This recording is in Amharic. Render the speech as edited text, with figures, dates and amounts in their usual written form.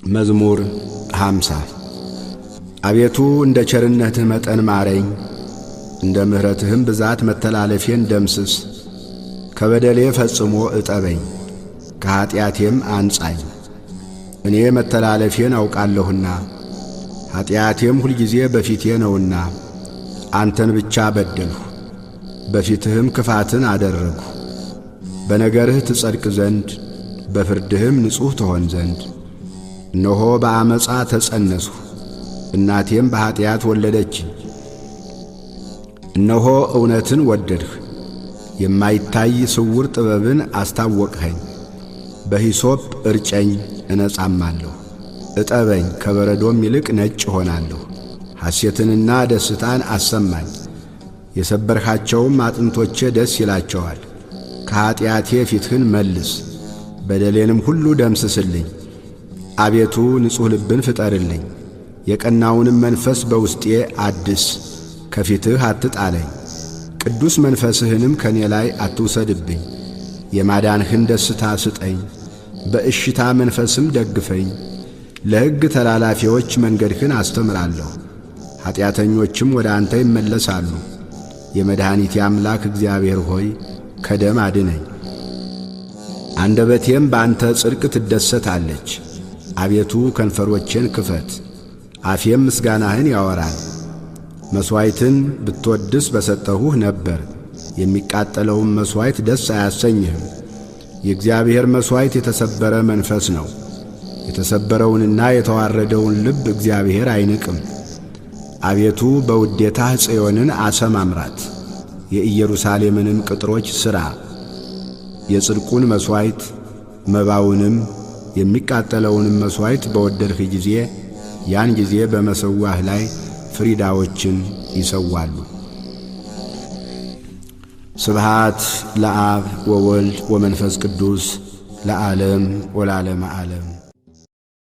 መዝሙር 50 አቤቱ እንደ ቸርነትህ መጠን ማረኝ፣ እንደ ምሕረትህም ብዛት መተላለፌን ደምስስ። ከበደሌ ፈጽሞ እጠበኝ፣ ከኀጢአቴም አንጻኝ። እኔ መተላለፌን አውቃለሁና ኀጢአቴም ሁልጊዜ በፊቴ ነውና። አንተን ብቻ በደልሁ፣ በፊትህም ክፋትን አደረግሁ። በነገርህ ትጸድቅ ዘንድ በፍርድህም ንጹሕ ትሆን ዘንድ። እነሆ በአመፃ ተጸነስሁ፣ እናቴም በኀጢአት ወለደችኝ። እነሆ እውነትን ወደድህ፣ የማይታይ ስውር ጥበብን አስታወቅኸኝ። በሂሶጵ እርጨኝ እነጻማለሁ፣ እጠበኝ ከበረዶም ይልቅ ነጭ ሆናለሁ። ሐሴትንና ደስታን አሰማኝ፣ የሰበርኻቸውም አጥንቶቼ ደስ ይላቸዋል። ከኀጢአቴ ፊትህን መልስ፣ በደሌንም ሁሉ ደምስስልኝ። አቤቱ ንጹሕ ልብን ፍጠርልኝ፣ የቀናውንም መንፈስ በውስጤ አድስ። ከፊትህ አትጣለኝ፣ ቅዱስ መንፈስህንም ከኔ ላይ አትውሰድብኝ። የማዳንህን ደስታ ስጠኝ፣ በእሽታ መንፈስም ደግፈኝ። ለሕግ ተላላፊዎች መንገድህን አስተምራለሁ፣ ኀጢአተኞችም ወደ አንተ ይመለሳሉ። የመድኃኒቴ አምላክ እግዚአብሔር ሆይ ከደም አድነኝ። አንደበቴም በአንተ ጽድቅ ትደሰታለች። አቤቱ ከንፈሮቼን ክፈት፣ አፌም ምስጋናህን ያወራል። መሥዋዕትን ብትወድስ በሰጠሁህ ነበር፣ የሚቃጠለውም መሥዋዕት ደስ አያሰኝህም። የእግዚአብሔር መሥዋዕት የተሰበረ መንፈስ ነው፣ የተሰበረውንና የተዋረደውን ልብ እግዚአብሔር አይንቅም። አቤቱ በውዴታህ ጽዮንን አሰማምራት፣ የኢየሩሳሌምንም ቅጥሮች ሥራ። የጽድቁን መሥዋዕት መባውንም የሚቃጠለውንም መሥዋዕት በወደድህ ጊዜ ያን ጊዜ በመሠዊያህ ላይ ፍሪዳዎችን ይሰዋሉ። ስብሃት ለአብ ወወልድ ወመንፈስ ቅዱስ ለዓለም ወለዓለመ ዓለም።